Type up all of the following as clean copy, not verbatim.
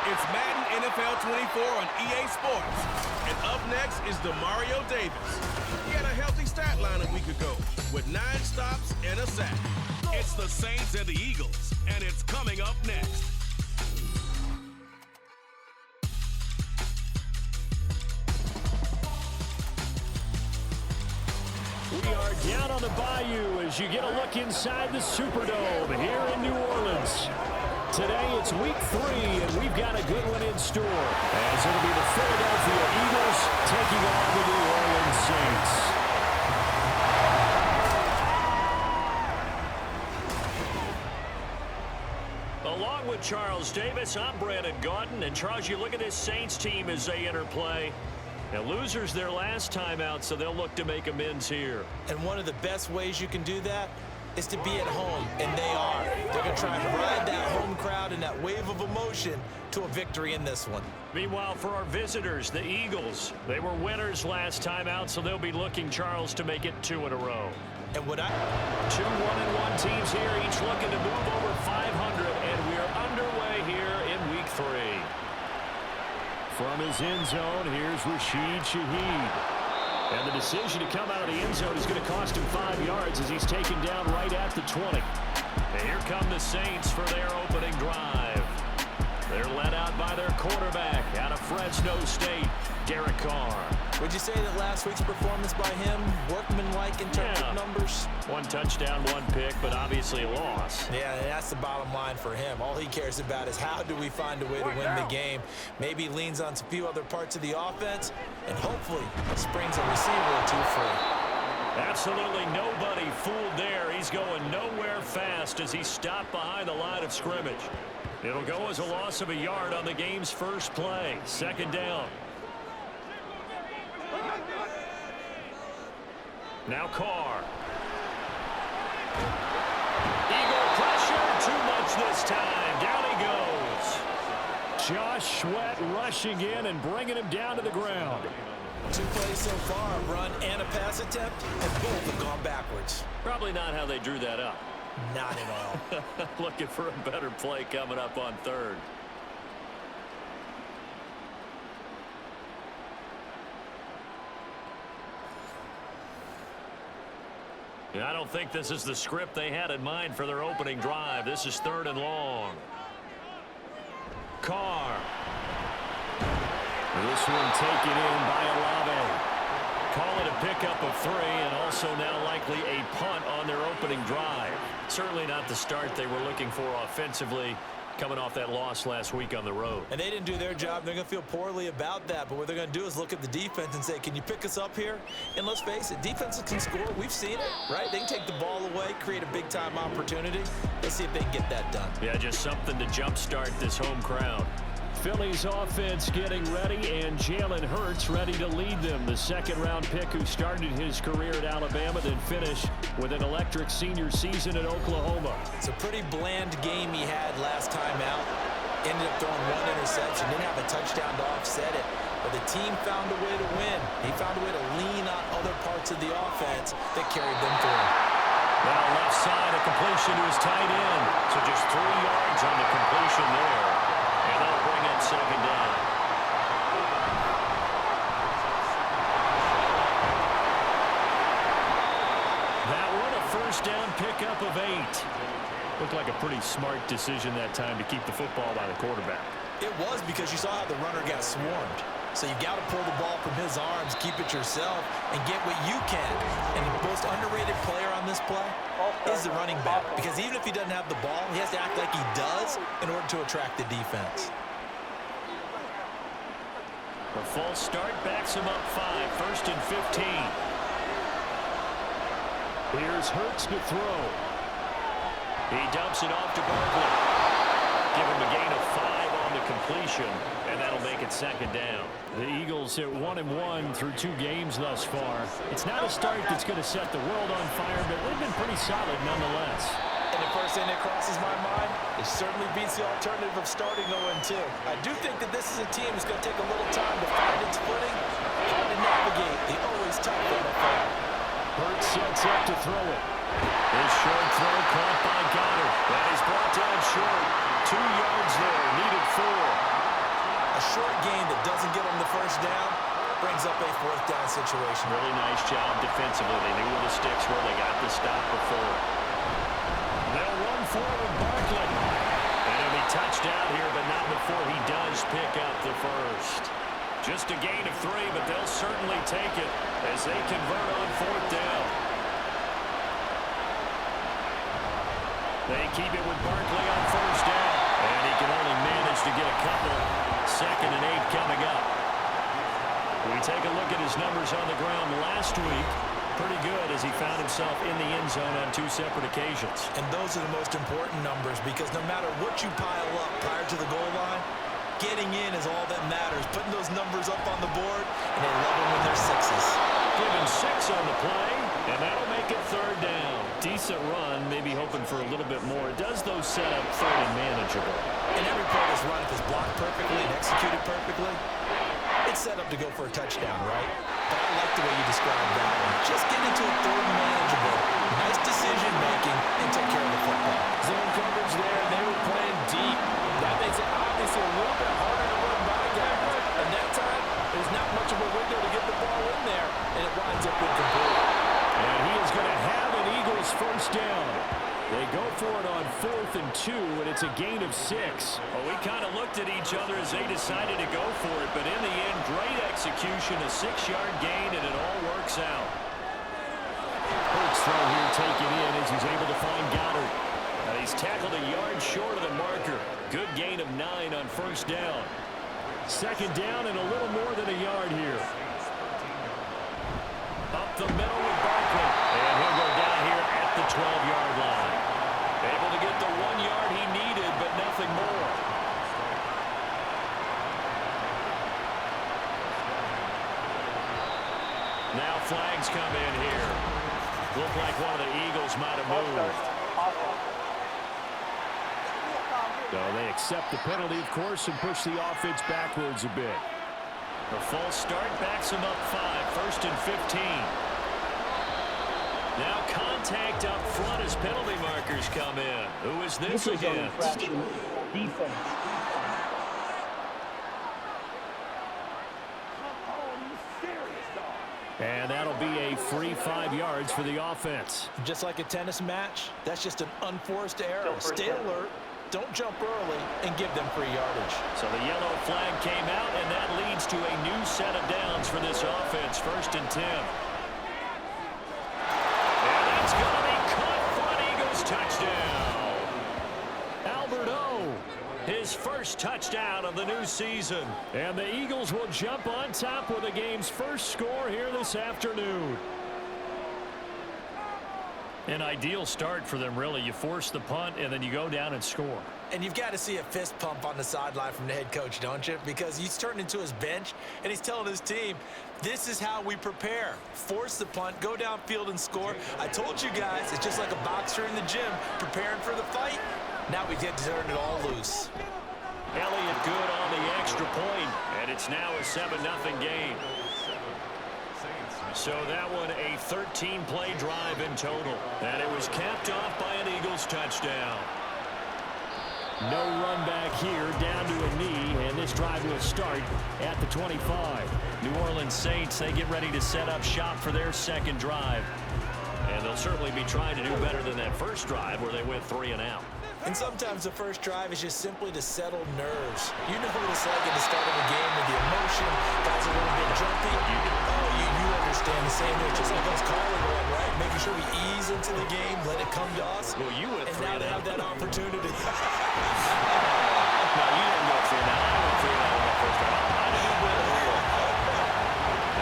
It's Madden NFL 24 on EA Sports. And up next is Demario Davis. He had a healthy stat line a week ago with 9 stops and a sack. It's the Saints and the Eagles, and it's coming up next. We are down on the Bayou as you get a look inside the Superdome here in New Orleans. Today it's week 3, and we've got a good one in store, as it'll be the Philadelphia Eagles taking on the New Orleans Saints. Along with Charles Davis, I'm Brandon Gaudin, and Charles, you look at this Saints team as they enter play. Now, losers their last time out, so they'll look to make amends here. And one of the best ways you can do that is to be at home, and they are. They're going to try and ride that home crowd and that wave of emotion to a victory in this one. Meanwhile, for our visitors, the Eagles, they were winners last time out, so they'll be looking, Charles, to make it 2 in a row. And what 2 1-1 teams here, each looking to move over 500, and we are underway here in week 3. From his end zone, here's Rashid Shaheed. And the decision to come out of the end zone is going to cost him 5 yards as he's taken down right at the 20. And here come the Saints for their opening drive. They're led out by their quarterback out of Fresno State, Derek Carr. Would you say that last week's performance by him, workmanlike in terms of numbers? 1 touchdown, 1 pick, but obviously a loss. Yeah, that's the bottom line for him. All he cares about is how do we find a way to win the game. Maybe leans on a few other parts of the offense, and hopefully springs a receiver or 2 free. Absolutely nobody fooled there. He's going nowhere fast as he's stopped behind the line of scrimmage. It'll go as a loss of a yard on the game's first play. 2nd down. Now Carr. Eagle pressure, too much this time. Down he goes. Josh Sweat rushing in and bringing him down to the ground. 2 plays so far, a run and a pass attempt, and both have gone backwards. Probably not how they drew that up. Not at all. Looking for a better play coming up on 3rd. I don't think this is the script they had in mind for their opening drive. This is 3rd and long. Carr. This one taken in by Olave. Call it a pickup of 3, and also now likely a punt on their opening drive. Certainly not the start they were looking for offensively, coming off that loss last week on the road. And they didn't do their job. They're going to feel poorly about that. But what they're going to do is look at the defense and say, can you pick us up here? And let's face it, defenses can score. We've seen it, right? They can take the ball away, create a big-time opportunity. Let's see if they can get that done. Yeah, just something to jumpstart this home crowd. Philly's offense getting ready, and Jalen Hurts ready to lead them. The 2nd-round pick who started his career at Alabama, then finished with an electric senior season at Oklahoma. It's a pretty bland game he had last time out. Ended up throwing 1 interception. Didn't have a touchdown to offset it. But the team found a way to win. He found a way to lean on other parts of the offense that carried them through. Now left side, a completion to his tight end. So just 3 yards on the completion there. And that'll bring in 2nd down. That one, a 1st down pickup of 8. Looked like a pretty smart decision that time to keep the football by the quarterback. It was, because you saw how the runner got swarmed. So you got to pull the ball from his arms, keep it yourself, and get what you can. And the most underrated player on this play is the running back. Because even if he doesn't have the ball, he has to act like he does in order to attract the defense. A false start backs him up 5. 1st and 15. Here's Hurts to throw. He dumps it off to Barkley. Give him a gain of 5 on the completion, and that'll make it 2nd down. The Eagles at 1-1 through 2 games thus far. It's not a start that's going to set the world on fire, but they've been pretty solid nonetheless. And the first thing that crosses my mind, it certainly beats the alternative of starting 0-2. I do think that this is a team that's going to take a little time to find its footing, hard to navigate the always tough NFL. Hurts sets up to throw it. His short throw caught by Goddard. That is brought down short. 2 yards there, needed 4. touchdown, brings up a fourth down situation. Really nice job defensively. They knew where the sticks were. They got the stop before. They'll run forward Barkley. And it'll be touchdown here, but not before he does pick up the first. Just a gain of 3, but they'll certainly take it as they convert on fourth down. They keep it with Barkley on first down. And he can only manage to get a couple. 2nd and 8 coming up. We take a look at his numbers on the ground last week. Pretty good as he found himself in the end zone on 2 separate occasions. And those are the most important numbers because no matter what you pile up prior to the goal line, getting in is all that matters. Putting those numbers up on the board, and they love them when they're 6s. Given 6 on the play, and that'll make it 3rd down. Decent run, maybe hoping for a little bit more. It does, though, set up 3rd and manageable. And every play that's run, if it's blocked perfectly and executed perfectly, it's set up to go for a touchdown, right? But I like the way you described that one. Just get into a 3rd and manageable. Nice decision-making, and take care of the football. Zone coverage there, and they were playing deep. That makes it obviously a little bit harder to run by guys. And that time, there's not much of a window to get the ball in there, and it winds up incomplete. And he is going to have an Eagles first down. They go for it on 4th and 2, and it's a gain of 6. Well, we kind of looked at each other as they decided to go for it, but in the end, great execution, a 6-yard gain, and it all works out. Hurts throw here taken in as he's able to find Goddard. And he's tackled a yard short of the marker. Good gain of 9 on first down. 2nd down and a little more than a yard here. Up the middle with Barkley. And he'll go down here at the 12-yard line. Able to get the 1 yard he needed, but nothing more. Now flags come in here. Look like one of the Eagles might have moved. So they accept the penalty, of course, and push the offense backwards a bit. The false start backs him up 5, 1st and 15. Now contact up front as penalty markers come in. Who is this against? Defense. And that'll be a free 5 yards for the offense. Just like a tennis match, that's just an unforced error. Stay alert, don't jump early, and give them free yardage. So the yellow flag came out, and that leads to a new set of downs for this offense. 1st and 10. And that's going to be caught for an Eagles touchdown. Albert O, his first touchdown of the new season. And the Eagles will jump on top with the game's first score here this afternoon. An ideal start for them, really. You force the punt, and then you go down and score. And you've got to see a fist pump on the sideline from the head coach, don't you? Because he's turned into his bench, and he's telling his team, this is how we prepare. Force the punt, go downfield and score. I told you guys, it's just like a boxer in the gym preparing for the fight. Now we get to turn it all loose. Elliott good on the extra point, and it's now a 7-0 game. So that one a 13-play drive in total. And it was capped off by an Eagles touchdown. No run back here, down to a knee, and this drive will start at the 25. New Orleans Saints, they get ready to set up shop for their 2nd drive. And they'll certainly be trying to do better than that first drive where they went 3 and out. And sometimes the first drive is just simply to settle nerves. You know what it's like at the start of a game with the emotion, guys a little bit jumpy. You understand the same way, just like us calling one, right? Making sure we ease into the game, let it come to us. Well, you went and 3 now and to have out. that opportunity. No, you didn't go 3 and out. I went 3 and out on that first drive. I didn't win the real.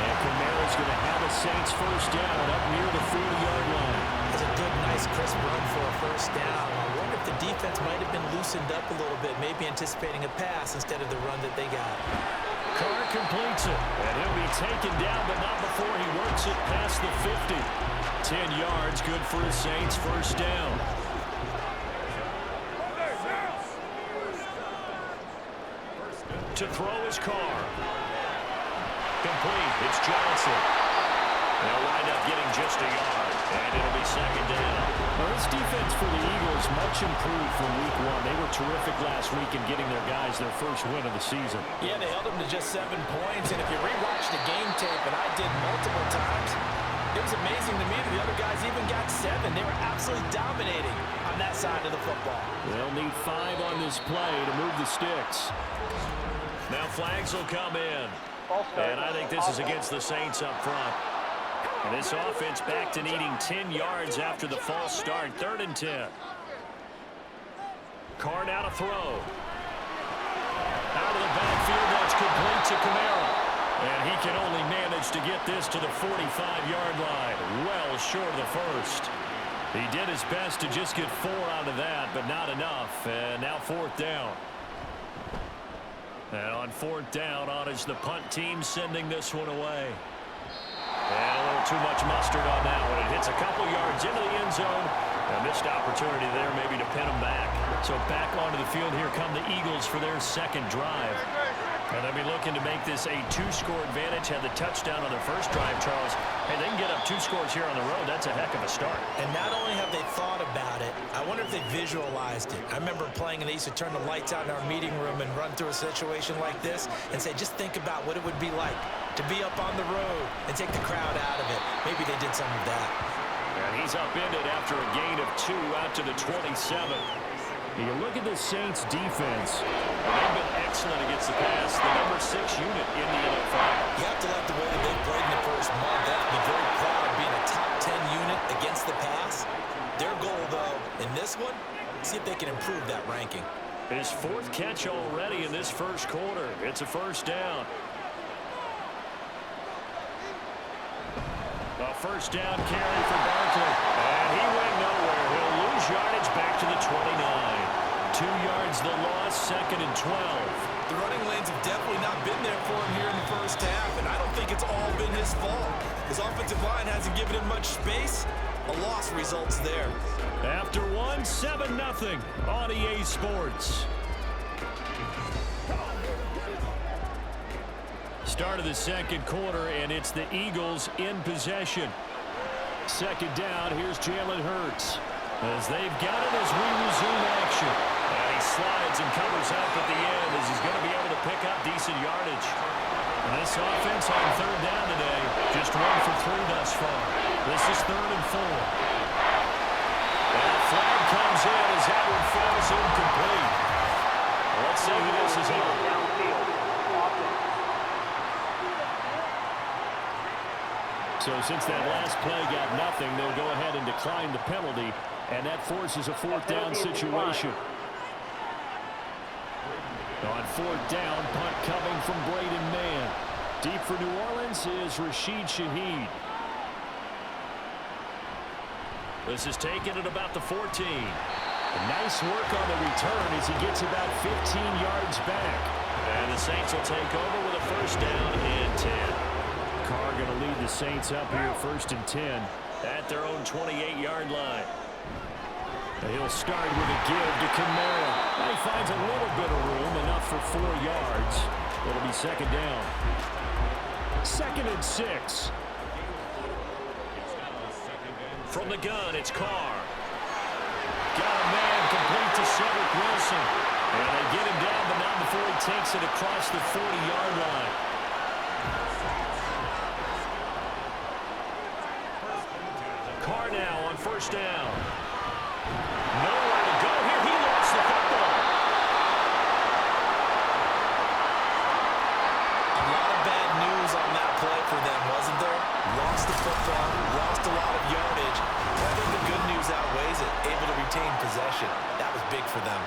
And Kamara's going to have a Saints first down up near the 40-yard line. It's a good, nice, crisp run for a first down. I wonder if the defense might have been loosened up a little bit, maybe anticipating a pass instead of the run that they got. Carr completes it, and he'll be taken down, but not before he works it past the 50. 10 yards, good for the Saints, first down. To throw is Carr. Complete, it's Johnson. They'll wind up getting just a yard, and it'll be second down. Well, this defense for the Eagles much improved from week one. They were terrific last week in getting their guys their first win of the season. Yeah, they held them to just 7 points, and if you rewatch the game tape, and I did multiple times, it was amazing to me that the other guys even got 7. They were absolutely dominating on that side of the football. They'll need 5 on this play to move the sticks. Now flags will come in. And I think this is against the Saints up front. And this offense back to needing 10 yards after the false start. 3rd and 10. Carr now to throw. Out of the backfield, that's complete to Kamara. And he can only manage to get this to the 45-yard line. Well short of the first. He did his best to just get 4 out of that, but not enough. And now 4th down. And on 4th down, on is the punt team sending this one away. And a little too much mustard on that one. It hits a couple yards into the end zone. A missed opportunity there maybe to pin them back. So back onto the field here come the Eagles for their second drive. And they'll be looking to make this a 2-score advantage. Had the touchdown on their first drive, Charles. Hey, they can get up 2 scores here on the road. That's a heck of a start. And not only have they thought about it, I wonder if they visualized it. I remember playing, and they used to turn the lights out in our meeting room and run through a situation like this and say, just think about what it would be like to be up on the road and take the crowd out of it. Maybe they did some of that. And he's upended after a gain of 2 out to the 27. You look at the Saints defense. They've been excellent against the pass. The number 6 unit in the NFL. You have to like the way that they played in the first month. They have to be very proud of being a top 10 unit against the pass. Their goal, though, in this one, see if they can improve that ranking. His 4th catch already in this first quarter. It's a first down. A first down carry for Barkley. And he went nowhere. He'll lose yardage back to the 29. 2 yards the loss, 2nd and 12. The running lanes have definitely not been there for him here in the first half, and I don't think it's all been his fault. His offensive line hasn't given him much space. A loss results there. After 1, 7-0 on EA Sports. Start of the second quarter, and it's the Eagles in possession. Second down, here's Jalen Hurts. As they've got it as we resume action. And he slides and covers up at the end as he's going to be able to pick up decent yardage. And this offense on 3rd down today, just 1 for 3 thus far. This is 3rd and 4. And a flag comes in as that one falls incomplete. Let's see who this is on. So since that last play got nothing, they'll go ahead and decline the penalty, and that forces a 4th down situation. On 4th down, punt coming from Braden Mann. Deep for New Orleans is Rashid Shaheed. This is taken at about the 14. Nice work on the return as he gets about 15 yards back. And the Saints will take over with a first down and 10. Carr going to lead the Saints up here 1st and 10. At their own 28-yard line. He'll start with a give to Kamara. He finds a little bit of room, enough for 4 yards. It'll be second down. 2nd and 6. From the gun, it's Carr. Got a man complete to Cedric Wilson. And they get him down, but not before he takes it across the 40-yard line. Carr now on first down. Nowhere to go here. He lost the football. A lot of bad news on that play for them, wasn't there? Lost the football, lost a lot of yardage. But I think the good news outweighs it. Able to retain possession. That was big for them.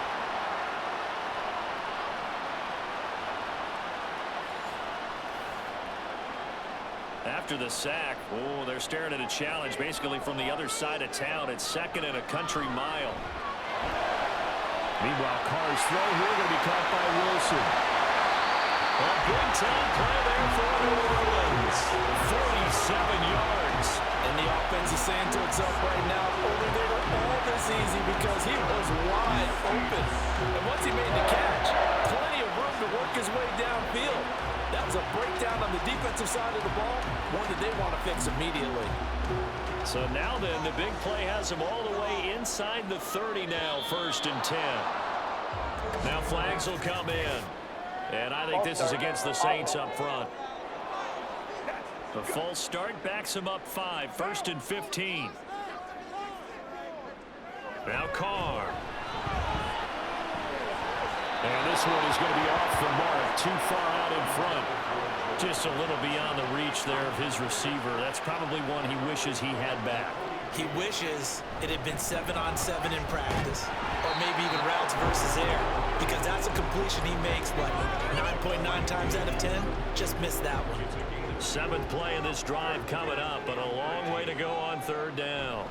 After the sack, they're staring at a challenge basically from the other side of town. It's 2nd and a country mile. Meanwhile, Carr's throw here going to be caught by Wilson. A big-time play there for New Orleans. 47 yards. And the offense is saying to itself right now, only they were all this easy because he was wide open. And once he made the catch, plenty of room to work his way downfield. That was a breakdown on the defensive side of the ball, one that they want to fix immediately. So now then, the big play has them all the way inside the 30 now, 1st and 10. Now flags will come in. And I think this is against the Saints up front. A false start backs them up 5, 1st and 15. Now Carr. And this one is going to be off the mark, too far out in front. Just a little beyond the reach there of his receiver. That's probably one he wishes he had back. He wishes it had been 7-on-7 in practice, or maybe even routes versus air, because that's a completion he makes, but 9.9 times out of 10, just missed that one. 7th play of this drive coming up, but a long way to go on 3rd down.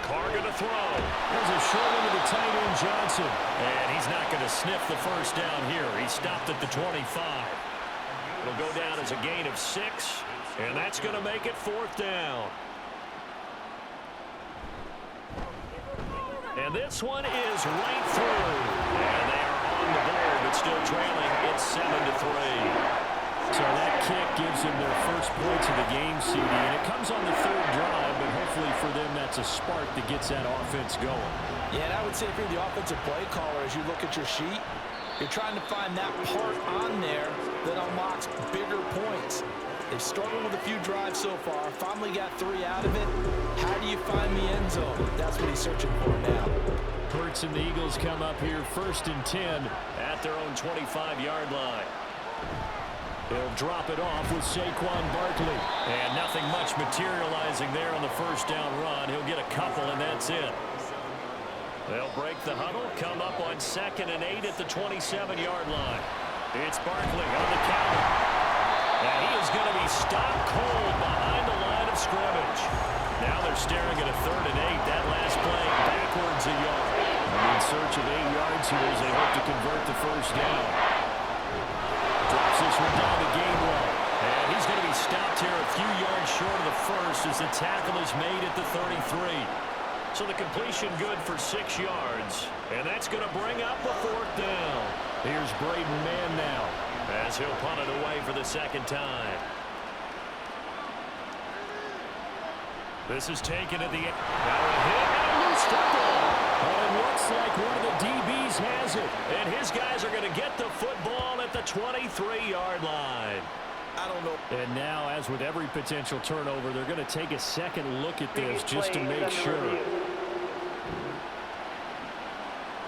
Carr going to throw. There's a short one to the tight end, Johnson. And he's not going to sniff the 1st down here. He stopped at the 25. It'll go down as a gain of 6, and that's going to make it 4th down. And this one is right through. And they are on the board, but still trailing. It's 7-3. So that kick gives them their first points of the game, CD, and it comes on the 3rd drive, but hopefully for them that's a spark that gets that offense going. Yeah, and I would say if you're the offensive play caller, as you look at your sheet, you're trying to find that part on there that unlocks bigger points. They've struggled with a few drives so far, finally got 3 out of it. How do you find the end zone? That's what he's searching for now. Hurts and the Eagles come up here 1st and 10 at their own 25-yard line. They'll drop it off with Saquon Barkley. And nothing much materializing there on the 1st down run. He'll get a couple, and that's it. They'll break the huddle, come up on 2nd and 8 at the 27-yard line. It's Barkley on the counter. And he is going to be stopped cold behind the line of scrimmage. Now they're staring at a 3rd and 8. That last play backwards a yard. In search of 8 yards here as they hope to convert the 1st down. Drops this one down the game wall. And he's going to be stopped here a few yards short of the 1st as the tackle is made at the 33. So the completion good for 6 yards. And that's going to bring up a 4th down. Here's Braden Mann now, as he'll punt it away for the 2nd time. This is taken at the end. Now a hit and a loose football. And it looks like one of the DBs has it. And his guys are going to get the football at the 23-yard line. I don't know. And now, as with every potential turnover, they're going to take a second look at this just to make sure.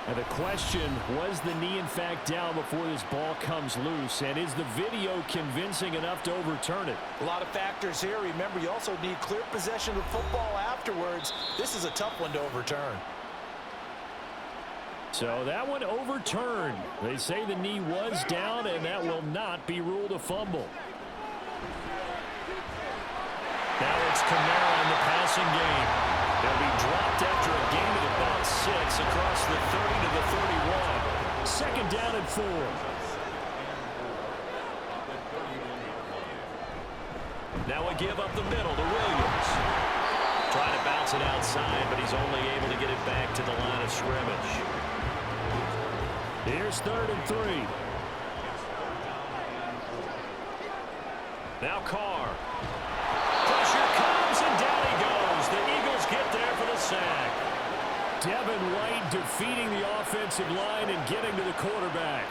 And the question, was the knee in fact down before this ball comes loose? And is the video convincing enough to overturn it? A lot of factors here. Remember, you also need clear possession of football afterwards. This is a tough one to overturn. So that one overturned. They say the knee was down, and that will not be ruled a fumble. Now it's Kamara in the passing game. They'll be dropped after a gain of about 6 across the 30 to the 31. 2nd down and 4. Now a give up the middle to Williams. Trying to bounce it outside, but he's only able to get it back to the line of scrimmage. Here's 3rd and 3. Now Carr. Pressure comes, and down he goes. The Eagles get there for the sack. Devin White defeating the offensive line and getting to the quarterback.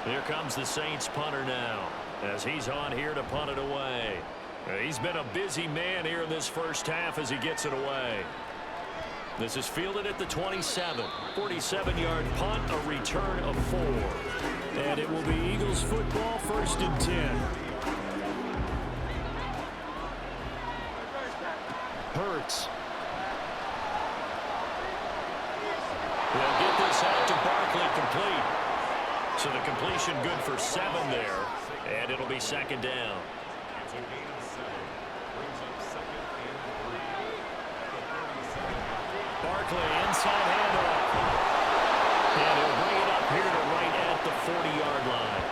Here comes the Saints punter now, as he's on here to punt it away. He's been a busy man here in this 1st half as he gets it away. This is fielded at the 27. 47-yard punt, a return of 4. And it will be Eagles football, 1st and 10. Hurts. They'll get this out to Barkley complete. So the completion good for 7 there. And it'll be 2nd down. Barkley inside handoff. And he'll bring it up here to right at the 40-yard line.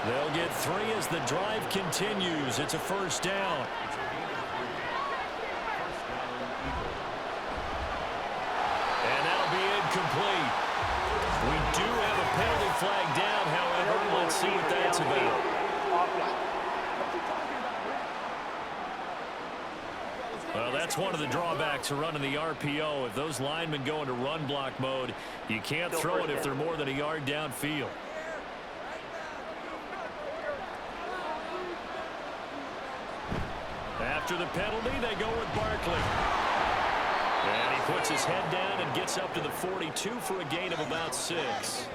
They'll get 3 as the drive continues. It's a 1st down. And that'll be incomplete. We do have a penalty flag down, however. Let's see what that's about. Well, that's one of the drawbacks of running the RPO. If those linemen go into run block mode, you can't throw it if they're more than a yard downfield. After the penalty, they go with Barkley. And he puts his head down and gets up to the 42 for a gain of about 6.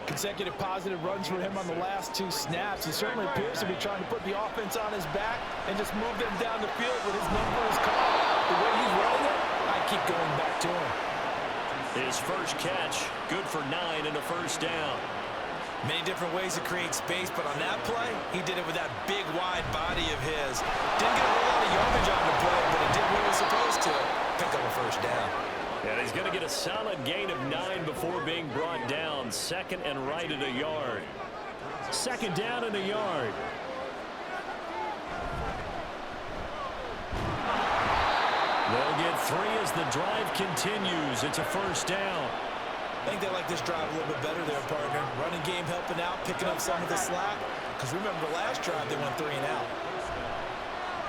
Consecutive positive runs for him on the last 2 snaps. He certainly appears to be trying to put the offense on his back and just move them down the field when his number is called. The way he's running it, I keep going back to him. His first catch, good for 9 and a first down. Many different ways to create space, but on that play, he did it with that big, wide body of his. Didn't get a whole lot of yardage on the play, but it did what it was supposed to. Pick up a first down. And he's going to get a solid gain of 9 before being brought down. Second and right at a yard. Second down and a yard. They'll get 3 as the drive continues. It's a first down. I think they like this drive a little bit better there, partner. Running game helping out, picking up some of the slack. Because remember the last drive, they went 3 and out.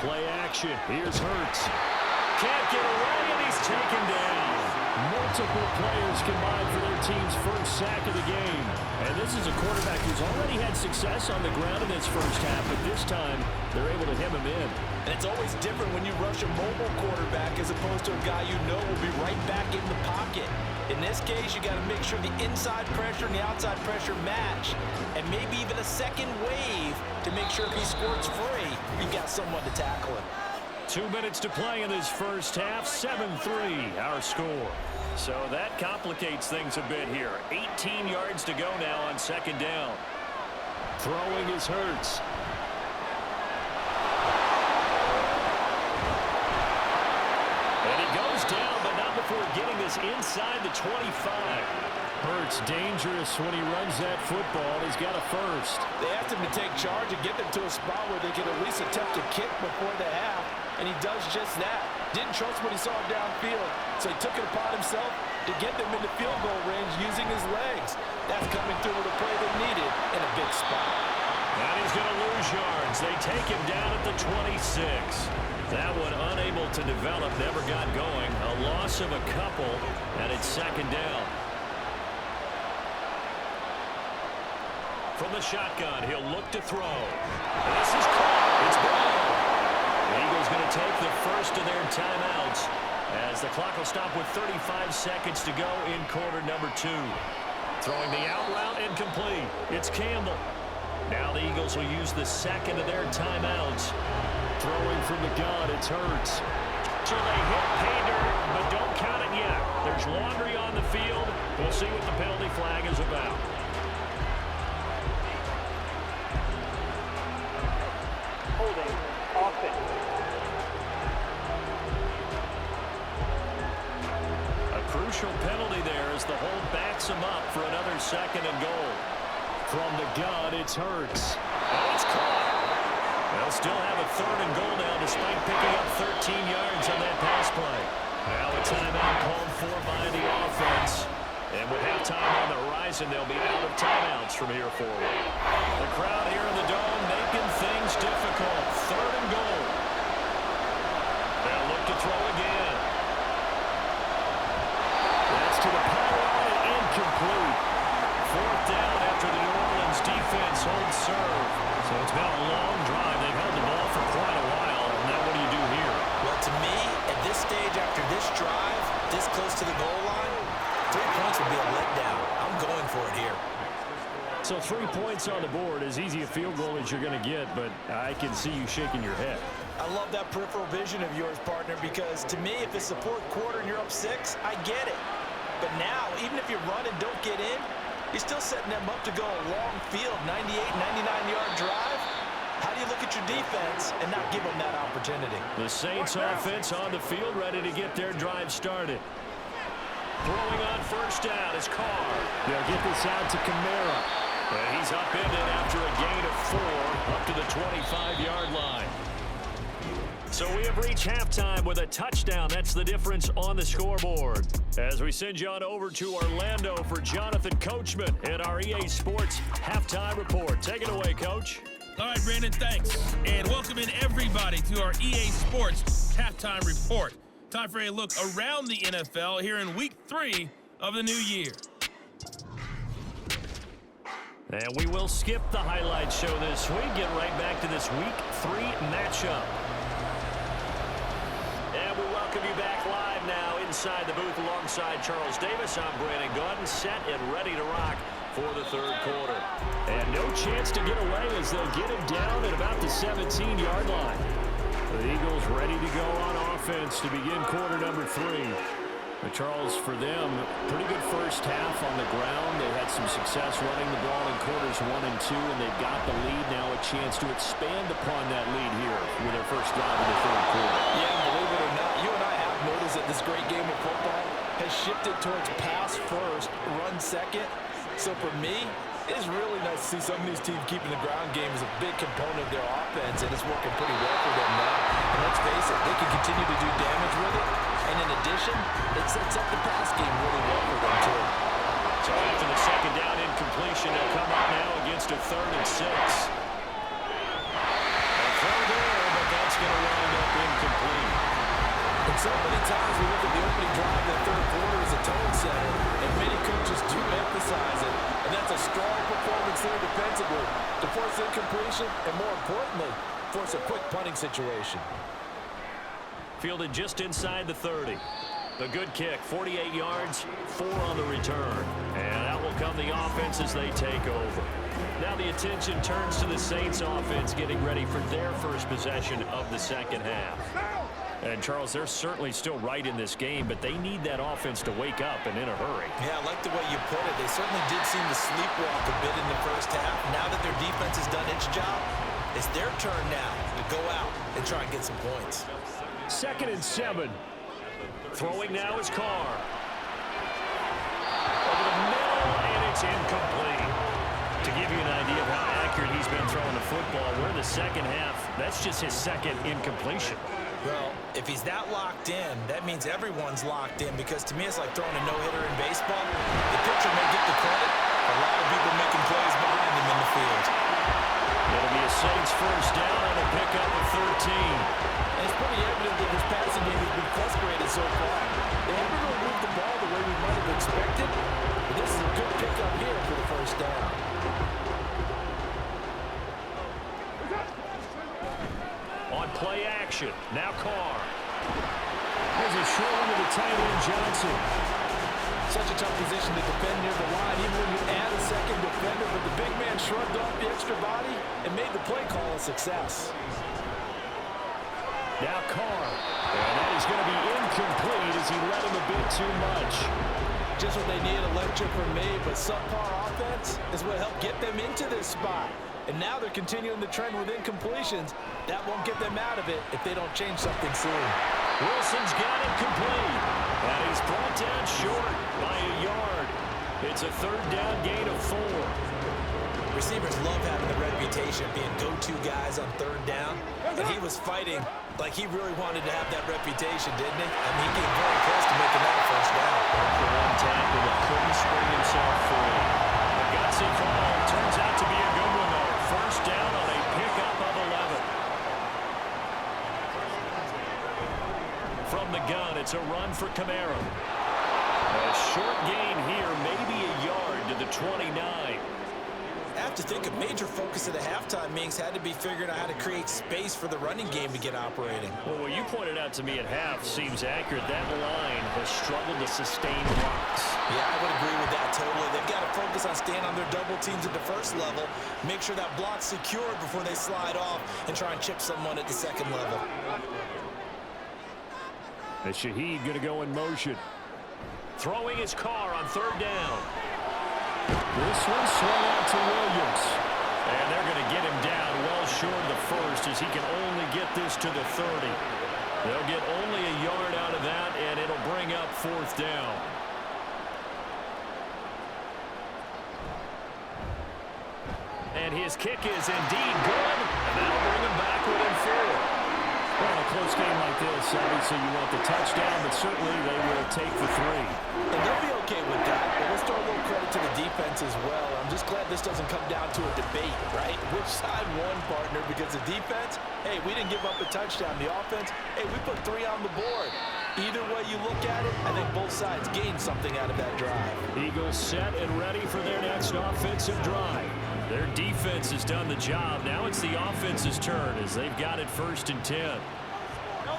Play action. Here's Hurts. Can't get away, and he's taken down. Multiple players combined for their team's first sack of the game. And this is a quarterback who's already had success on the ground in this first half, but this time they're able to hem him in. And it's always different when you rush a mobile quarterback as opposed to a guy you know will be right back in the pocket. In this case, you got to make sure the inside pressure and the outside pressure match. And maybe even a second wave to make sure if he squirts free, you've got someone to tackle him. 2 minutes to play in this first half. 7-3 our score. So that complicates things a bit here. 18 yards to go now on second down. Throwing is Hurts. And he goes down, but not before getting this inside the 25. Hurts dangerous when he runs that football. He's got a first. They asked him to take charge and get them to a spot where they could at least attempt to kick before the half, and he does just that. Didn't trust what he saw downfield, so he took it upon himself to get them into field goal range using his legs. That's coming through with a play they needed in a big spot. And he's going to lose yards. They take him down at the 26. That one unable to develop, never got going. A loss of a couple, and it's second down. From the shotgun, he'll look to throw. This is caught. It's Brown. The Eagles going to take the first of their timeouts as the clock will stop with 35 seconds to go in quarter number 2. Throwing the out route incomplete. It's Campbell. Now the Eagles will use the second of their timeouts. Throwing from the gun, it's Hurts. So they hit pay dirt, but don't count it yet. There's laundry on the field. We'll see what the penalty flag is about. Holding, offense. A crucial penalty there as the hold backs him up for another second and goal. From the gun, it's Hurts. Oh, it's caught. They'll still have a third and goal now despite picking up 13 yards on that pass play. Now a timeout called for by the offense. And with halftime on the horizon, they'll be out of timeouts from here forward. The crowd here in the Dome making things difficult. Third and goal. They'll look to throw again. That's to the pylon and incomplete. Fourth down after the New Orleans defense holds serve. So it's been a long drive. They've held the ball for quite a while. Now what do you do here? Well, to me, at this stage after this drive, this close to the goal line, 3 points would be a letdown. I'm going for it here. So 3 points on the board, as easy a field goal as you're going to get, but I can see you shaking your head. I love that peripheral vision of yours, partner, because to me, if it's the fourth quarter and you're up 6, I get it. But now, even if you run and don't get in, you're still setting them up to go a long field, 98, 99-yard drive. How do you look at your defense and not give them that opportunity? The Saints offense on the field ready to get their drive started. Throwing on first down is Carr. They'll get this out to Kamara. And he's upended after a gain of 4 up to the 25-yard line. So we have reached halftime with a touchdown. That's the difference on the scoreboard. As we send you on over to Orlando for Jonathan Coachman and our EA Sports Halftime Report. Take it away, Coach. All right, Brandon, thanks. And welcome in everybody to our EA Sports Halftime Report. Time for a look around the NFL here in Week 3 of the new year. And we will skip the highlight show this week. Get right back to this Week 3 matchup. And we welcome you back live now inside the booth alongside Charles Davis. I'm Brandon Gaudin, set and ready to rock for the third quarter. And no chance to get away as they'll get him down at about the 17-yard line. The Eagles ready to go on offense to begin quarter number 3. But Charles, for them, pretty good first half on the ground. They had some success running the ball in quarters 1 and 2, and they've got the lead now, a chance to expand upon that lead here with their first drive in the third quarter. Yeah, believe it or not, you and I have noticed that this great game of football has shifted towards pass first, run second. So for me, it is really nice to see some of these teams keeping the ground game as a big component of their offense, and it's working pretty well for them now. And let's face it, they can continue to do damage with it. And in addition, it sets up the pass game really well for them, too. So after the second down incompletion, they'll come up now against a 3rd and 6. A throw there, but that's going to wind up incomplete. And so many times we look at the opening drive of the third quarter as a tone setter, and many coaches do emphasize it. And that's a strong performance there defensively to force incompletion and, more importantly, force a quick punting situation. Fielded just inside the 30. The good kick, 48 yards, 4 on the return. And out will come the offense as they take over. Now the attention turns to the Saints offense getting ready for their first possession of the second half. And, Charles, they're certainly still right in this game, but they need that offense to wake up and in a hurry. Yeah, I like the way you put it. They certainly did seem to sleepwalk a bit in the first half. Now that their defense has done its job, it's their turn now to go out and try and get some points. 2nd and 7. Throwing now is Carr. Over the middle, and it's incomplete. To give you an idea of how accurate he's been throwing the football, we're in the second half. That's just his 2nd incompletion. Well, if he's that locked in, that means everyone's locked in, because to me it's like throwing a no-hitter in baseball. The pitcher may get the credit, a lot of people making plays behind him in the field. It'll be a Saints first down on a pickup of 13. And it's pretty evident that this passing game has been frustrated so far. They haven't really moved the ball the way we might have expected, but this is a good pickup here for the first down. On play action, now Carr. There's a short one to the tight end, Johnson. Such a tough position to defend near the line, even when you add a second defender, but the big man shrugged off the extra body and made the play call a success. Now Carr, and that is going to be incomplete as he led him a bit too much. Just what they need, a lecture from me, but subpar offense is what helped get them into this spot. And now they're continuing the trend with incompletions. That won't get them out of it if they don't change something soon. Wilson's got it complete, and he's brought down short by a yard. It's a 3rd down gain of 4. Receivers love having the reputation of being go-to guys on 3rd down, and he was fighting like he really wanted to have that reputation, didn't he? I mean, he came very close to making that a first down. For one tackle that couldn't spring himself free. A gutsy call turns out to be a good one, though. First down on a pickup of 11. From the gun, it's a run for Kamara. A short gain here, maybe a yard to the 29. I have to think a major focus of the halftime meetings had to be figuring out how to create space for the running game to get operating. Well, what you pointed out to me at half seems accurate. That line has struggled to sustain blocks. Yeah, I would agree with that totally. They've got to focus on staying on their double teams at the first level, make sure that block's secured before they slide off and try and chip someone at the second level. And Shaheed going to go in motion. Throwing his Carr on 3rd down. This one swung out to Williams. And they're going to get him down well short of the first as he can only get this to the 30. They'll get only a yard out of that, and it'll bring up 4th down. And his kick is indeed good, and that'll bring him back within 4. Well, in a close game like this, obviously you want the touchdown, but certainly they will take the 3. And they'll be okay with that. But let's throw a little credit to the defense as well. I'm just glad this doesn't come down to a debate, right? Which side won, partner? Because the defense, hey, we didn't give up a touchdown. The offense, hey, we put 3 on the board. Either way you look at it, I think both sides gained something out of that drive. Eagles set and ready for their next offensive drive. Their defense has done the job. Now it's the offense's turn as they've got it 1st and 10. No.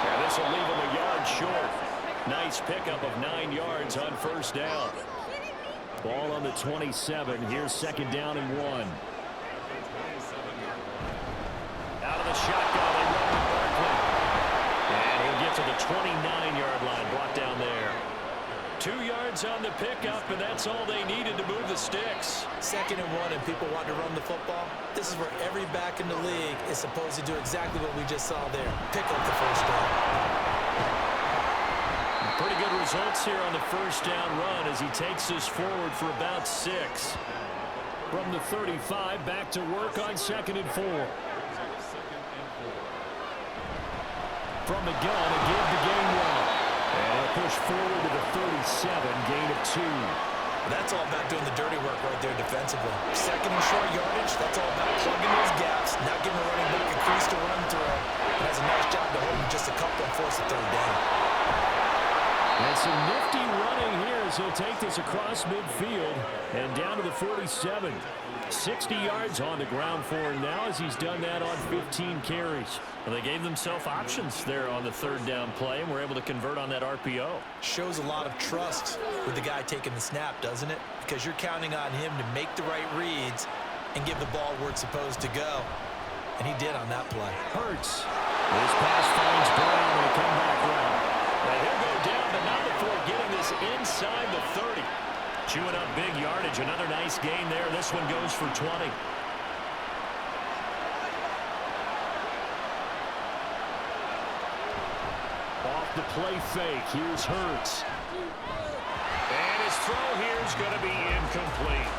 And this will leave them a yard short. Nice pickup of 9 yards on 1st down. Ball on the 27. Here's 2nd down and 1. Out of the shotgun, they run with Barkley. And he'll get to the 29-yard line, brought down there. 2 yards on the pickup, and that's all they needed to move the sticks. 2nd and 1, and people want to run the football. This is where every back in the league is supposed to do exactly what we just saw there. Pick up the 1st down. Pretty good results here on the 1st down run as he takes us forward for about 6. From the 35, back to work on 2nd and 4. From the gun, a give to gain 1. And he'll push forward to the 37, gain of 2. That's all about doing the dirty work right there defensively. 2nd and short yardage, that's all about plugging those gaps, not giving a running back a crease to run through. It has a nice job to hold him just a couple and force a 3rd down. And some nifty running here as he'll take this across midfield and down to the 47. 60 yards on the ground for him now as he's done that on 15 carries. Well, they gave themselves options there on the 3rd down play and were able to convert on that RPO. Shows a lot of trust with the guy taking the snap, doesn't it? Because you're counting on him to make the right reads and give the ball where it's supposed to go. And he did on that play. Hurts. His pass finds Brown and a comeback run. Now he'll go down, but not before getting this inside the 30. Chewing up big yardage. Another nice gain there. This one goes for 20. Off the play fake. Here's Hurts. And his throw here is going to be incomplete.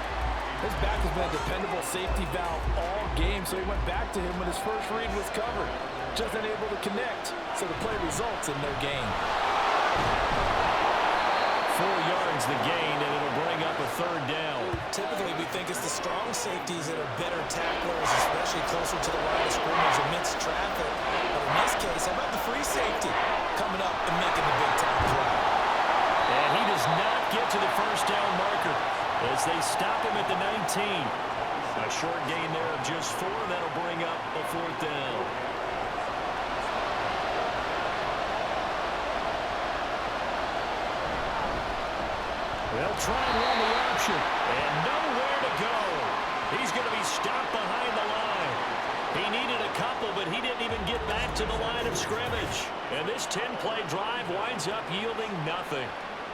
His back has been a dependable safety valve all game, so he went back to him when his first read was covered. Just unable to connect, so the play results in no gain. 4 yards the gain, and it'll bring up a 3rd down. Typically, we think it's the strong safeties that are better tacklers, especially closer to the line of scrimmage amidst traffic. But in this case, how about the free safety coming up and making the big-time play? And he does not get to the 1st down marker as they stop him at the 19. A short gain there of just 4. That'll bring up a 4th down. They'll try and run the option. And nowhere to go. He's going to be stopped behind the line. He needed a couple, but he didn't even get back to the line of scrimmage. And this 10-play drive winds up yielding nothing.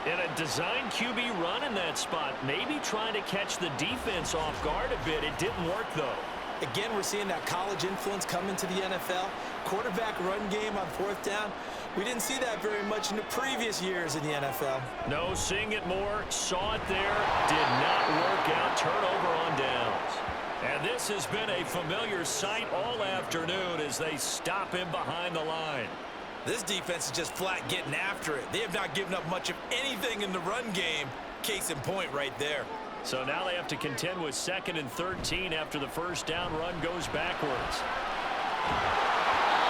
And a design QB run in that spot, maybe trying to catch the defense off guard a bit. It didn't work, though. Again, we're seeing that college influence come into the NFL. Quarterback run game on 4th down. We didn't see that very much in the previous years in the NFL. No, seeing it more, saw it there, did not work out. Turnover on downs. And this has been a familiar sight all afternoon as they stop him behind the line. This defense is just flat getting after it. They have not given up much of anything in the run game. Case in point right there. So now they have to contend with 2nd and 13 after the 1st down run goes backwards.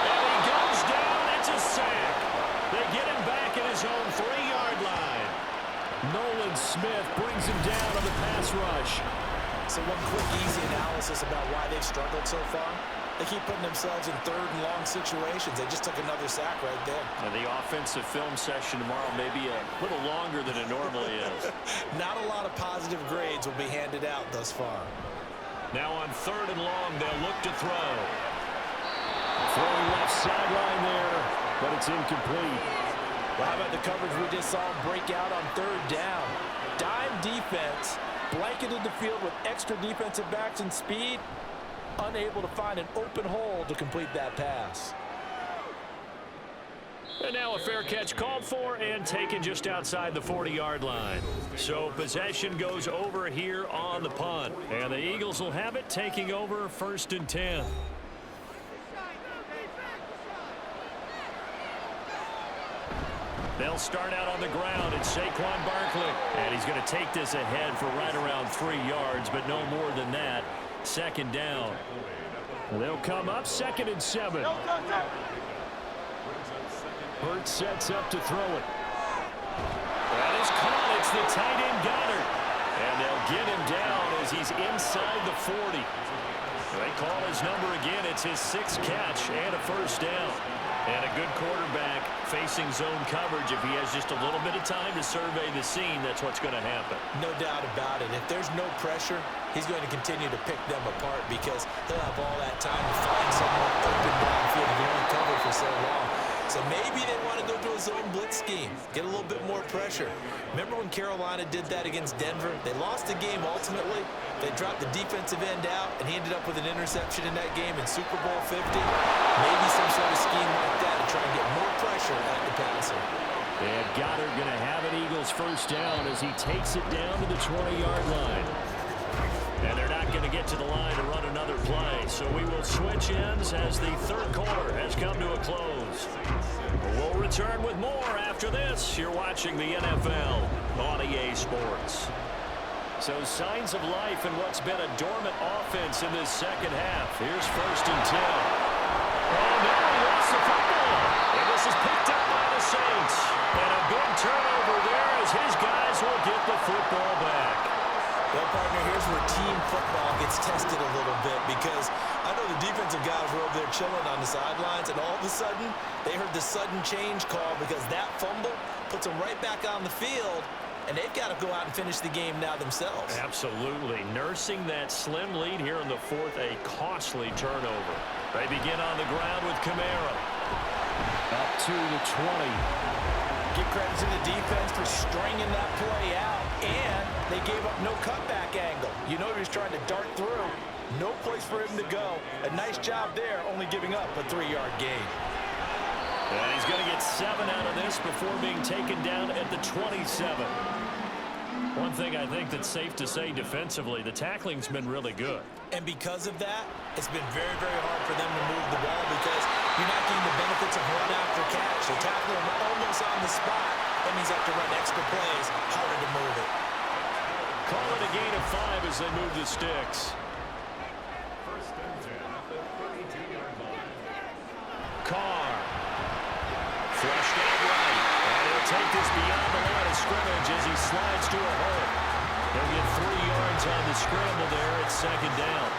And he goes down. It's a sack. They get him back at his own 3-yard line. Nolan Smith brings him down on the pass rush. So one quick, easy analysis about why they've struggled so far. They keep putting themselves in 3rd and long situations. They just took another sack right there. And the offensive film session tomorrow may be a little longer than it normally is. Not a lot of positive grades will be handed out thus far. Now on 3rd and long, they'll look to throw. Throwing left sideline there, but it's incomplete. Well, how about the coverage we just saw break out on 3rd down? Dime defense, blanketed the field with extra defensive backs and speed. Unable to find an open hole to complete that pass. And now a fair catch called for and taken just outside the 40-yard line. So possession goes over here on the punt. And the Eagles will have it, taking over 1st and 10. They'll start out on the ground. It's Saquon Barkley. And he's going to take this ahead for right around 3 yards, but no more than that. 2nd down. They'll come up 2nd and 7. Hurts sets up to throw it. That is caught. It's the tight end Goddard. And they'll get him down as he's inside the 40. They call his number again. It's his 6th catch and a 1st down. And a good quarterback facing zone coverage. If he has just a little bit of time to survey the scene, that's what's going to happen. No doubt about it. If there's no pressure, he's going to continue to pick them apart because he'll have all that time to find someone open downfield and only cover for so long. So maybe they want to go to a zone blitz scheme, get a little bit more pressure. Remember when Carolina did that against Denver? They lost the game ultimately. They dropped the defensive end out, and he ended up with an interception in that game in Super Bowl 50. Maybe some sort of scheme like that to try and get more pressure at the passer. And Goddard going to have an Eagles 1st down as he takes it down to the 20-yard line. And they're not going to get to the line to run another play. So we will switch ends as the 3rd quarter has come to a close. We'll return with more after this. You're watching the NFL on EA Sports. So signs of life in what's been a dormant offense in this 2nd half. Here's 1st and 10. Oh, no, he lost the football. And this is picked up by the Saints. And a big turnover there as his guys will get the football back. Well, partner, here's where team football gets tested a little bit because I know the defensive guys were over there chilling on the sidelines, and all of a sudden, they heard the sudden change call because that fumble puts them right back on the field, and they've got to go out and finish the game now themselves. Absolutely. Nursing that slim lead here in the 4th, a costly turnover. They begin on the ground with Kamara. Up to the 20. Give credit to the defense for stringing that play out, and they gave up no cutback angle. You know he was trying to dart through. No place for him to go. A nice job there, only giving up a 3-yard gain. And he's going to get 7 out of this before being taken down at the 27. One thing I think that's safe to say defensively, the tackling's been really good. And because of that, it's been very, very hard for them to move the ball because you're not getting the benefits of run after catch. They're tackling them almost on the spot. That means they have to run extra plays, harder to move it. Call it a gain of 5 as they move the sticks. Carr. Flushed out right. And he'll take this beyond the line of scrimmage as he slides to a hole. He'll get 3 yards on the scramble there at 2nd down.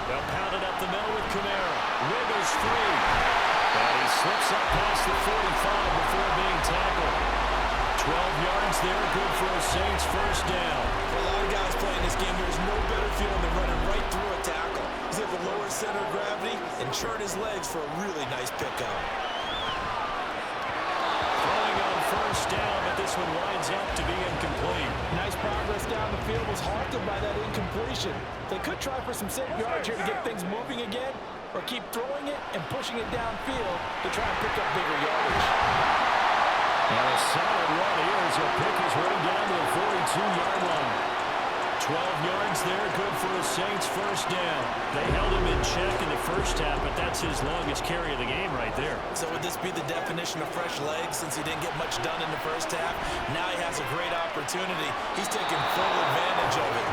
They'll pound it up the middle with Kamara. Wiggles free. And he slips up past the 45 before being tackled. 12 yards there, good for a Saints 1st down. For a lot of guys playing this game, there's no better feeling than running right through a tackle. He's able to lower center of gravity and churn his legs for a really nice pickup. Throwing on 1st down, but this one winds up to be incomplete. Nice progress down the field was halted by that incompletion. They could try for some safe yards here to get things moving again, or keep throwing it and pushing it downfield to try and pick up bigger yardage. And a solid run here as he'll pick his way down to the 42-yard line. 12 yards there, good for a Saints 1st down. They held him in check in the 1st half, but that's his longest carry of the game right there. So would this be the definition of fresh legs since he didn't get much done in the 1st half? Now he has a great opportunity. He's taking full advantage of it.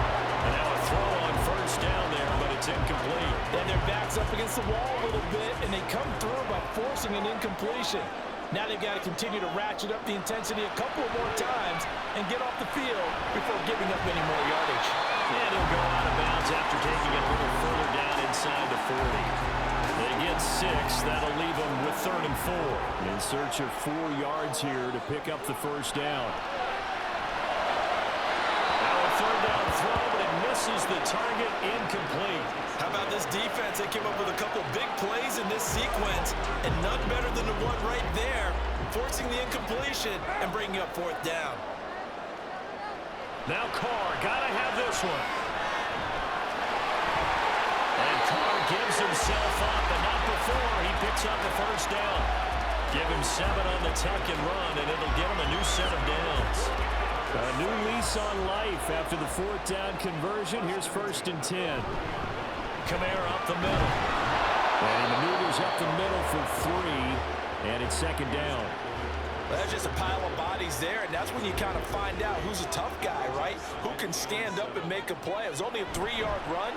And now a throw on 1st down there, but it's incomplete. And their back's up against the wall a little bit, and they come through by forcing an incompletion. Now they've got to continue to ratchet up the intensity a couple of more times and get off the field before giving up any more yardage. And he'll go out of bounds after taking it a little further down inside the 40. They get 6. That'll leave them with 3rd and 4. In search of 4 yards here to pick up the 1st down. Now a 3rd down throw, but it misses the target, incomplete. How about this defense? They came up with a couple big plays in this sequence, and none better than the one right there, forcing the incompletion and bringing up 4th down. Now Carr, gotta have this one. And Carr gives himself up, but not before he picks up the first down. Give him 7 on the tuck and run, and it'll get him a new set of downs. A new lease on life after the 4th down conversion. Here's 1st and 10. Kamara up the middle. And he maneuvers up the middle for 3, and it's 2nd down. That's just a pile of bodies there, and that's when you kind of find out who's a tough guy, right? Who can stand up and make a play. It was only a 3-yard run,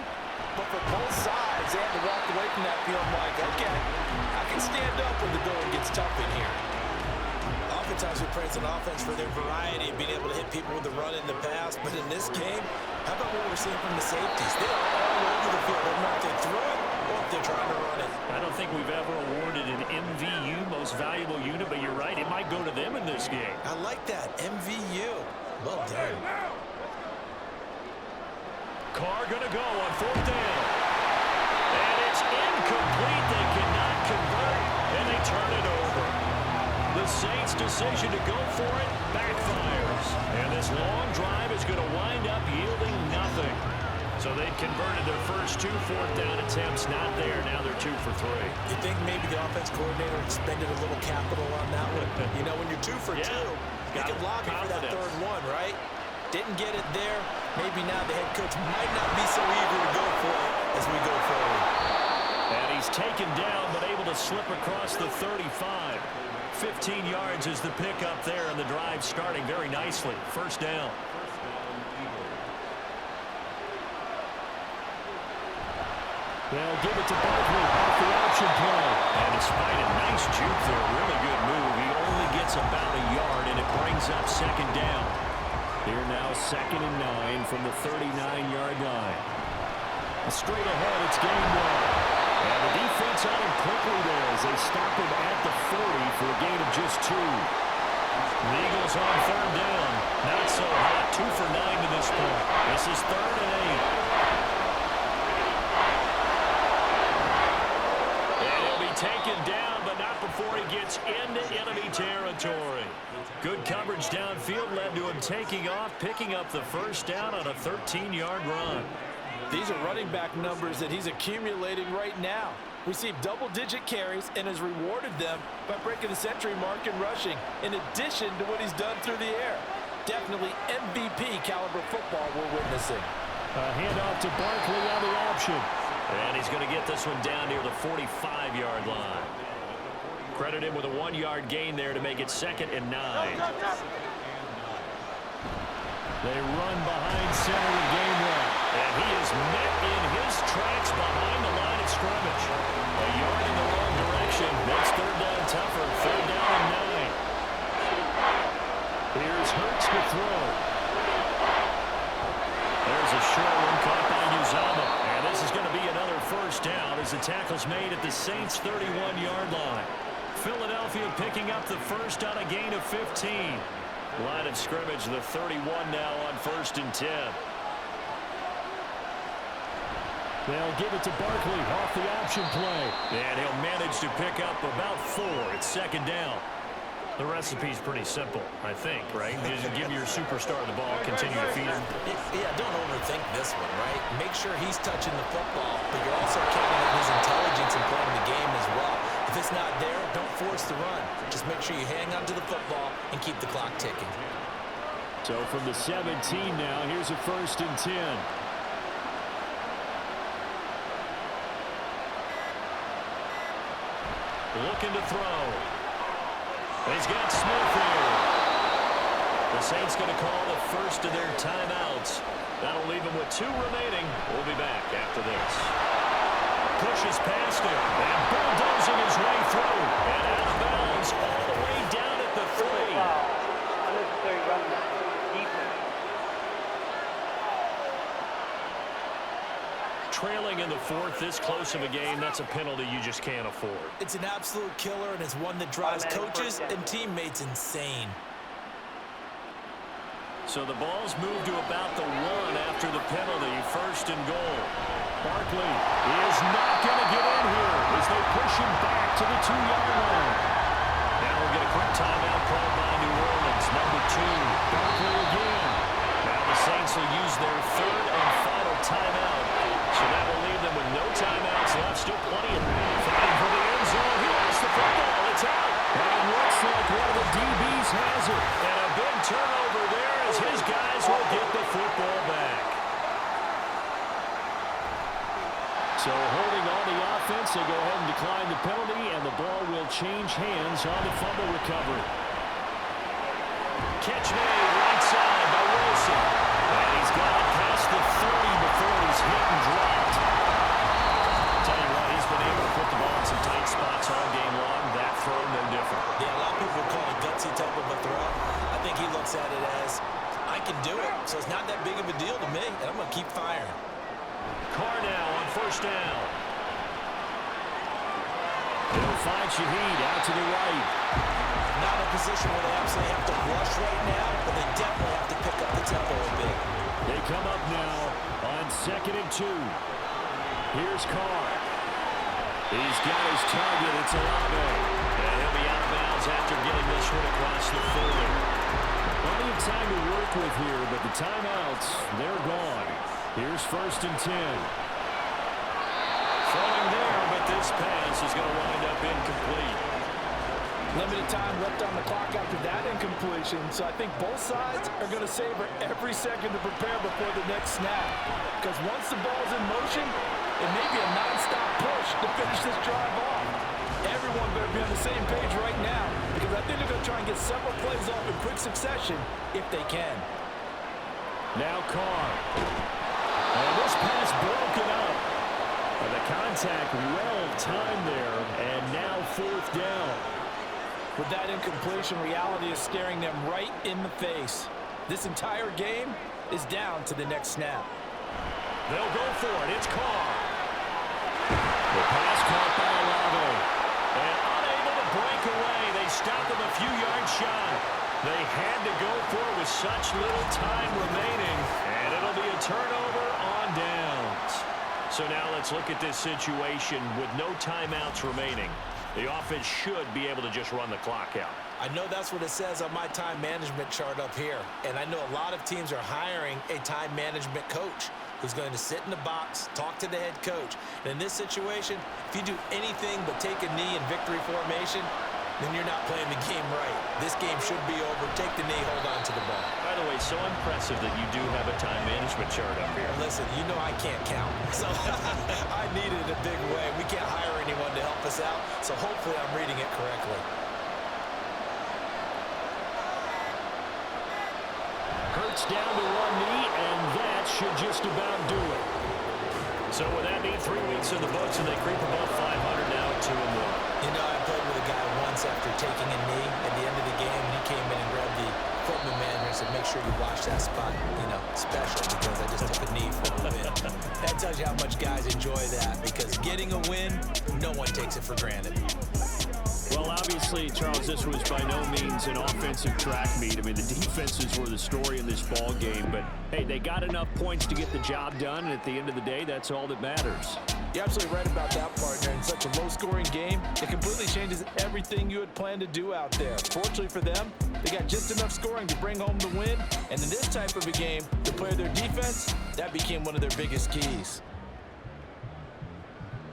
but for both sides, they had to walk away from that field like, okay, I can stand up when the going gets tough in here. Oftentimes we praise an offense for their variety of being able to hit people with the run in the pass, but in this game, how about what we're seeing from the safeties? They are all over the field, whether or not they throw it or if they're trying to run it. I don't think we've ever awarded an MVU, most valuable unit, but you're right, it might go to them in this game. I like that, MVU. Well done. Carr gonna go on 4th down. And it's incomplete. They cannot convert, and they turn it over. The Saints' decision to go for it backfires. And this long drive is going to wind up yielding nothing. So they've converted their first 2 4th down attempts. Not there. Now they're 2 for 3. You think maybe the offense coordinator expended a little capital on that one? You know, when you're 2 for 2, you can lobby for that 3rd one, right? Didn't get it there. Maybe now the head coach might not be so eager to go for it as we go forward. And he's taken down, but able to slip across the 35. 15 yards is the pickup there, and the drive starting very nicely. 1st down. They'll give it to Barkley off the option play. And despite a nice juke there, really good move, he only gets about a yard, and it brings up 2nd down. Here now 2nd and 9 from the 39-yard line. Straight ahead, it's game 1. And the defense on him quickly there as they stop him at the 40 for a gain of just 2. The Eagles on 3rd down. Not so hot. 2 for 9 to this point. This is 3rd and 8. And he'll be taken down, but not before he gets into enemy territory. Good coverage downfield led to him taking off, picking up the 1st down on a 13-yard run. These are running back numbers that he's accumulating right now. Received double-digit carries and has rewarded them by breaking the century mark in rushing, in addition to what he's done through the air. Definitely MVP caliber football we're witnessing. A handoff to Barkley on the option. And he's going to get this one down near the 45-yard line. Credit him with a 1-yard gain there to make it 2nd and 9. They run behind center with game 1. And he is met in his tracks behind the line of scrimmage. A yard in the wrong direction. Makes 3rd down tougher. 3rd down and 9. Here's Hurts to throw. There's a short one caught by Uzomah. And this is going to be another 1st down as the tackle's made at the Saints' 31-yard line. Philadelphia picking up the 1st on a gain of 15. Line of scrimmage, the 31 now on 1st and 10. They'll give it to Barkley off the option play. And he'll manage to pick up about 4. It's 2nd down. The recipe's pretty simple, I think, right? Just give your superstar the ball, continue to feed him. Yeah, don't overthink this one, right? Make sure he's touching the football, but you're also counting on his intelligence in playing the game as well. If it's not there, don't force the run. Just make sure you hang on to the football and keep the clock ticking. So from the 17 now, here's a 1st and 10. Looking to throw. He's got Smith here. The Saints going to call the first of their timeouts. That'll leave him with 2 remaining. We'll be back after this. Pushes past him and bulldozing his way through. And out of bounds all the way down at the 3. Unnecessary run defense. Trailing in the 4th, this close of a game, that's a penalty you just can't afford. It's an absolute killer, and it's one that drives coaches and teammates insane. So the ball's moved to about the 1 after the penalty. 1st and goal. Barkley is not going to get in here as they push him back to the 2-yard line. Now we'll get a quick timeout called by New Orleans. Number 2, Barkley again. Now the Saints will use their 3rd and final timeout. So that will leave them with no timeouts left, still plenty of fighting for the end zone. He lost the football. It's out. And it looks like one of the DBs has it. And a big turnover there as his guys will get the football back. So holding on the offense, they go ahead and decline the penalty, and the ball will change hands on the fumble recovery. Catch made right side by Wilson. And he's got it past the 30 before he's hit and dropped. Tell you what, he's been able to put the ball in some tight spots all game long. That throw, no different. Yeah, a lot of people would call it gutsy type of a throw. I think he looks at it as, I can do it, so it's not that big of a deal to me, and I'm going to keep firing. Carr now on first down. They'll find Shaheed out to the right. Not in a position where they absolutely have to rush right now, but they definitely have to pick up the tempo a bit. They come up now on 2nd and 2. Here's Carr. He's got his target. It's Olave. And he'll be out of bounds after getting this one across the 40. Plenty of time to work with here, but the timeouts, they're gone. Here's 1st and 10. Throwing there, but this pass is going to wind up incomplete. Limited time left on the clock after that incompletion, so I think both sides are going to savor every second to prepare before the next snap. Because once the ball's in motion, it may be a non-stop push to finish this drive off. Everyone better be on the same page right now, because I think they're going to try and get several plays off in quick succession if they can. Now Carr. And this pass broken up. And the contact well timed there, and now 4th down. With that incompletion, reality is staring them right in the face. This entire game is down to the next snap. They'll go for it. It's Carr. The pass caught by Olave. And unable to break away. They stop him a few yards shy. They had to go for it with such little time remaining. And it'll be a turnover on downs. So now let's look at this situation with no timeouts remaining. The offense should be able to just run the clock out. I know that's what it says on my time management chart up here. And I know a lot of teams are hiring a time management coach who's going to sit in the box, talk to the head coach. And in this situation, if you do anything but take a knee in victory formation, then you're not playing the game right. This game should be over. Take the knee, hold on to the ball. By the way, so impressive that you do have a time management chart up here. Listen, you know I can't count. So I need it a big way. We can't hire anyone to help us out. So hopefully I'm reading it correctly. Hurts down to one knee, and that should just about do it. So with that knee, 3 weeks in the books, and they creep above 500 now at 2-1. You know, I played with a guy once after taking a knee at the end of the game, and he came in and grabbed the equipment manager and said, make sure you watch that spot, you know, special, because I just took a knee for a win. That tells you how much guys enjoy that, because getting a win, no one takes it for granted. Well, obviously, Charles, this was by no means an offensive track meet. I mean, the defenses were the story in this ball game, but hey, they got enough points to get the job done, and at the end of the day, that's all that matters. You're absolutely right about that, partner. In such a low-scoring game, it completely changes everything you had planned to do out there. Fortunately for them, they got just enough scoring to bring home the win, and in this type of a game, to play their defense, that became one of their biggest keys.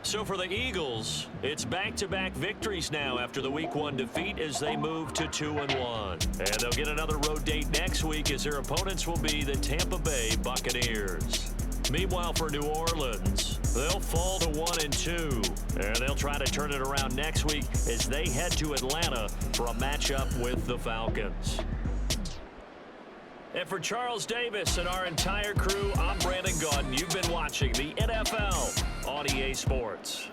So for the Eagles, it's back-to-back victories now after the Week 1 defeat as they move to 2-1. And they'll get another road date next week as their opponents will be the Tampa Bay Buccaneers. Meanwhile, for New Orleans, they'll fall to 1-2. And they'll try to turn it around next week as they head to Atlanta for a matchup with the Falcons. And for Charles Davis and our entire crew, I'm Brandon Gaudin. You've been watching the NFL on EA Sports.